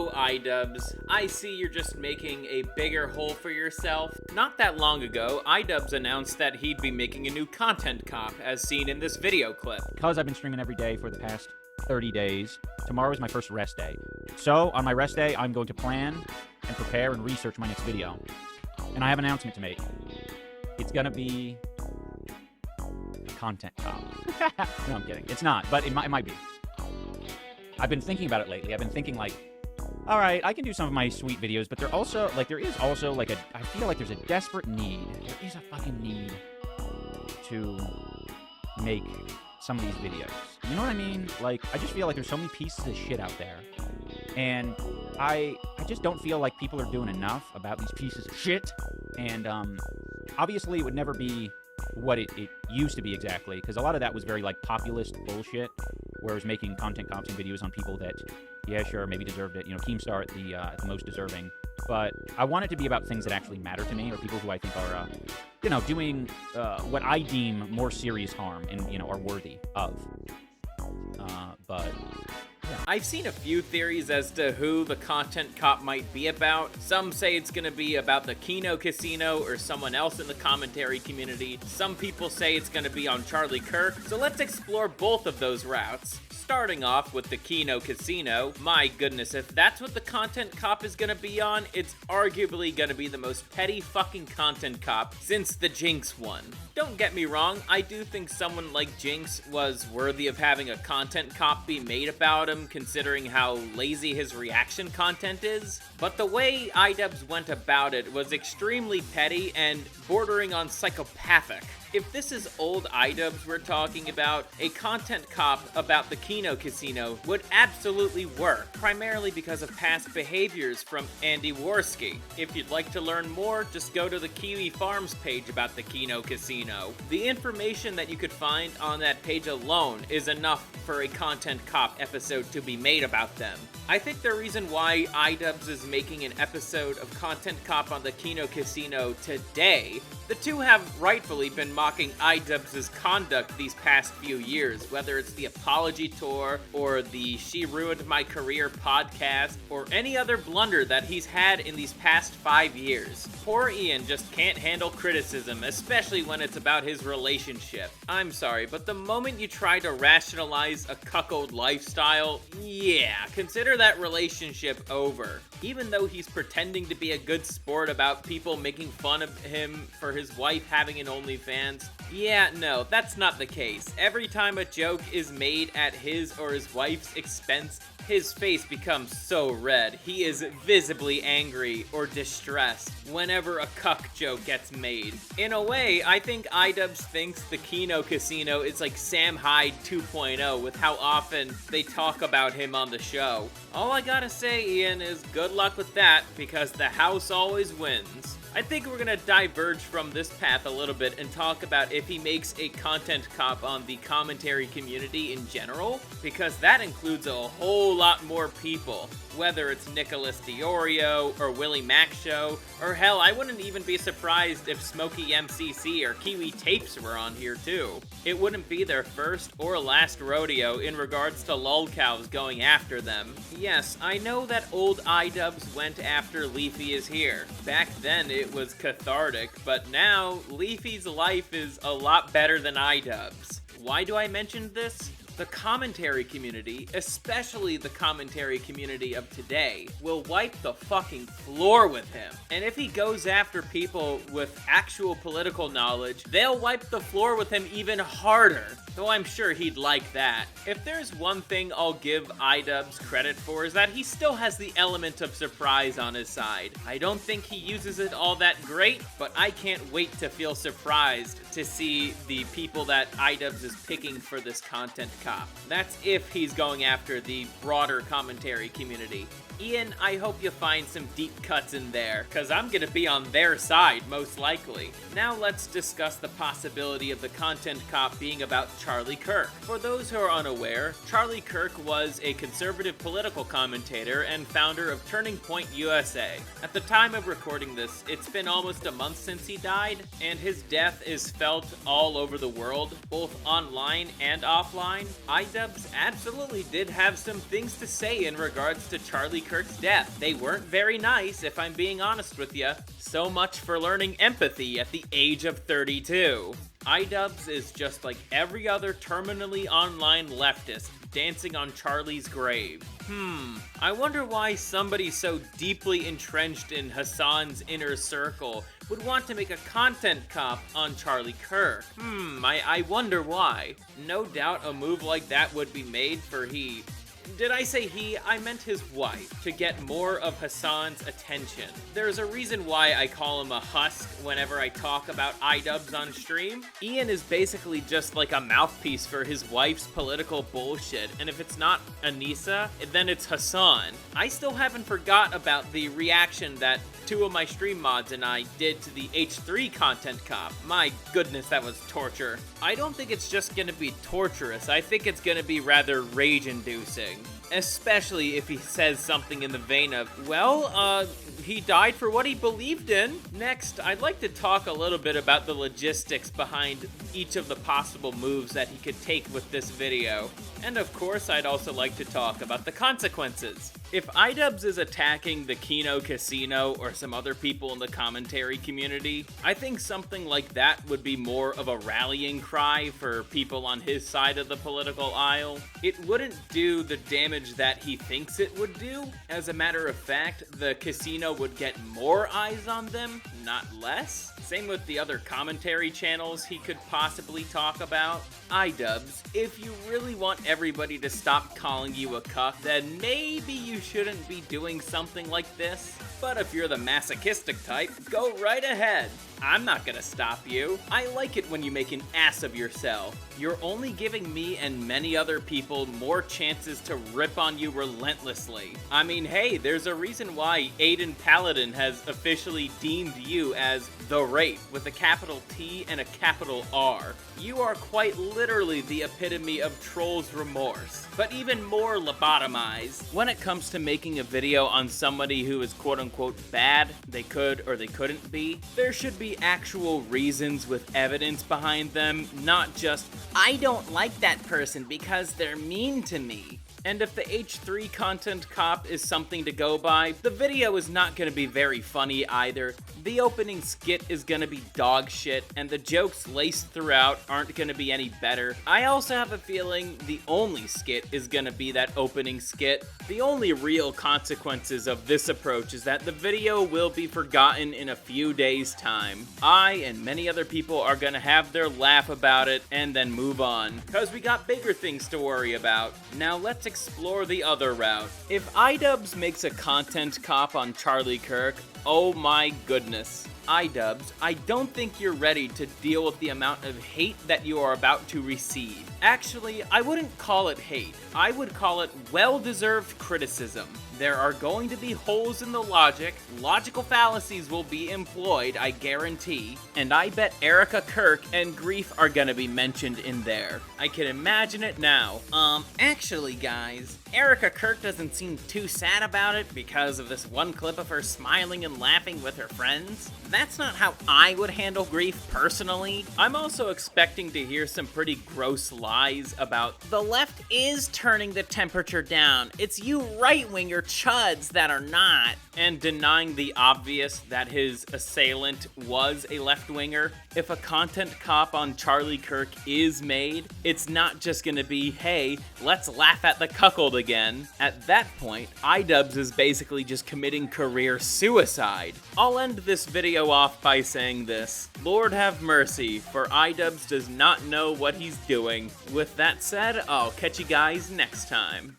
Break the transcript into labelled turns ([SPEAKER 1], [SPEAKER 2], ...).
[SPEAKER 1] Hello, iDubbbz. I see you're just making a bigger hole for yourself. Not that long ago, iDubbbz announced that he'd be making a new content cop, as seen in this video clip.
[SPEAKER 2] Because I've been streaming every day for the past 30 days, tomorrow is my first rest day. So, on my rest day, I'm going to plan and prepare and research my next video. And I have an announcement to make. It's gonna be a content cop. No, I'm kidding. It's not, but it might be. I've been thinking about it lately. I've been thinking like, all right, I can do some of my sweet videos, but there is also like I feel like there's a desperate need. There is a fucking need to make some of these videos. You know what I mean? Like, I just feel like there's so many pieces of shit out there. And I just don't feel like people are doing enough about these pieces of shit. And obviously it would never be what it used to be exactly, because a lot of that was very like populist bullshit, where I was making content cops and videos on people that, yeah, sure, maybe deserved it. You know, Keemstar at the most deserving. But I want it to be about things that actually matter to me, or people who I think are, you know, doing what I deem more serious harm and, you know, are worthy of. But yeah.
[SPEAKER 1] I've seen a few theories as to who the content cop might be about. Some say it's gonna be about the Kino Casino or someone else in the commentary community. Some people say it's gonna be on Charlie Kirk. So let's explore both of those routes. Starting off with the Kino Casino, my goodness, if that's what the content cop is gonna be on, it's arguably gonna be the most petty fucking content cop since the Jinx one. Don't get me wrong, I do think someone like Jinx was worthy of having a content cop be made about him, considering how lazy his reaction content is. But the way iDubbbz went about it was extremely petty and bordering on psychopathic. If this is old iDubbbz we're talking about, a content cop about the Kino Casino would absolutely work, primarily because of past behaviors from Andy Worski. If you'd like to learn more, just go to the Kiwi Farms page about the Kino Casino. The information that you could find on that page alone is enough for a content cop episode to be made about them. I think the reason why iDubbbz is making an episode of content cop on the Kino Casino today, the two have rightfully been mocking iDubbbz's conduct these past few years, whether it's the apology tour or the She Ruined My Career podcast or any other blunder that he's had in these past 5 years. Poor Ian just can't handle criticism, especially when it's about his relationship. I'm sorry, but the moment you try to rationalize a cuckold lifestyle, yeah, consider that relationship over. Even though he's pretending to be a good sport about people making fun of him for his wife having an OnlyFans, yeah, no, that's not the case. Every time a joke is made at his or his wife's expense, his face becomes so red. He is visibly angry or distressed whenever a cuck joke gets made. In a way, I think iDubbbz thinks the Kino Casino is like Sam Hyde 2.0 with how often they talk about him on the show. All I gotta say, Ian, is good luck with that, because the house always wins. I think we're gonna diverge from this path a little bit and talk about if he makes a content cop on the commentary community in general, because that includes a whole lot more people. Whether it's Nicholas Diorio or Willie Mac Show, or hell, I wouldn't even be surprised if Smokey MCC or Kiwi Tapes were on here too. It wouldn't be their first or last rodeo in regards to lolcows going after them. Yes, I know that old iDubbbz went after Leafy is Here. Back then it was cathartic, but now Leafy's life is a lot better than iDubbbz. Why do I mention this? The commentary community, especially the commentary community of today, will wipe the fucking floor with him. And if he goes after people with actual political knowledge, they'll wipe the floor with him even harder. Though I'm sure he'd like that. If there's one thing I'll give iDubbbz credit for, is that he still has the element of surprise on his side. I don't think he uses it all that great, but I can't wait to feel surprised to see the people that iDubbbz is picking for this content cop. That's if he's going after the broader commentary community. Ian, I hope you find some deep cuts in there, cause I'm gonna be on their side, most likely. Now let's discuss the possibility of the content cop being about Charlie Kirk. For those who are unaware, Charlie Kirk was a conservative political commentator and founder of Turning Point USA. At the time of recording this, it's been almost a month since he died, and his death is felt all over the world, both online and offline. iDubbbz absolutely did have some things to say in regards to Charlie Kirk's death. They weren't very nice, if I'm being honest with you. So much for learning empathy at the age of 32. iDubbbz is just like every other terminally online leftist dancing on Charlie's grave. I wonder why somebody so deeply entrenched in Hassan's inner circle would want to make a content cop on Charlie Kirk. I wonder why. No doubt a move like that would be made for Did I say he? I meant his wife, to get more of Hassan's attention. There's a reason why I call him a husk whenever I talk about iDubbbz on stream. Ian is basically just like a mouthpiece for his wife's political bullshit, and if it's not Anissa, then it's Hassan. I still haven't forgot about the reaction that two of my stream mods and I did to the H3 content cop. My goodness, that was torture. I don't think it's just gonna be torturous, I think it's gonna be rather rage-inducing. Especially if he says something in the vein of, well, he died for what he believed in. Next, I'd like to talk a little bit about the logistics behind each of the possible moves that he could take with this video. And of course, I'd also like to talk about the consequences. If iDubbbz is attacking the Kino Casino or some other people in the commentary community, I think something like that would be more of a rallying cry for people on his side of the political aisle. It wouldn't do the damage that he thinks it would do. As a matter of fact, the casino would get more eyes on them, not less. Same with the other commentary channels he could possibly talk about. iDubbbz, if you really want everybody to stop calling you a cuck, then maybe you shouldn't be doing something like this. But if you're the masochistic type, go right ahead. I'm not gonna stop you. I like it when you make an ass of yourself. You're only giving me and many other people more chances to rip on you relentlessly. I mean, hey, there's a reason why Aiden Paladin has officially deemed you as The Rape with a capital T and a capital R. You are quite literally the epitome of troll's remorse, but even more lobotomized. When it comes to making a video on somebody who is quote-unquote bad, they could or they couldn't be, there should be actual reasons with evidence behind them, not just, I don't like that person because they're mean to me. And if the H3 content cop is something to go by, the video is not going to be very funny either. The opening skit is going to be dog shit, and the jokes laced throughout aren't going to be any better. I also have a feeling the only skit is going to be that opening skit. The only real consequences of this approach is that the video will be forgotten in a few days' time. I and many other people are going to have their laugh about it and then move on, because we got bigger things to worry about. Now let's explore the other route. If iDubbbz makes a content cop on Charlie Kirk, oh my goodness. iDubbbz, I don't think you're ready to deal with the amount of hate that you are about to receive. Actually, I wouldn't call it hate. I would call it well-deserved criticism. There are going to be holes in the logic, logical fallacies will be employed, I guarantee, and I bet Erica Kirk and Grief are gonna be mentioned in there. I can imagine it now. Actually guys, Erica Kirk doesn't seem too sad about it because of this one clip of her smiling and laughing with her friends. That's not how I would handle Grief personally. I'm also expecting to hear some pretty gross lies about the left is turning the temperature down. It's you right-winger chuds that are not. And denying the obvious that his assailant was a left-winger. If a content cop on Charlie Kirk is made, it's not just gonna be, hey, let's laugh at the cuckold again. At that point, iDubbbz is basically just committing career suicide. I'll end this video off by saying this. Lord have mercy, for iDubbbz does not know what he's doing. With that said, I'll catch you guys next time.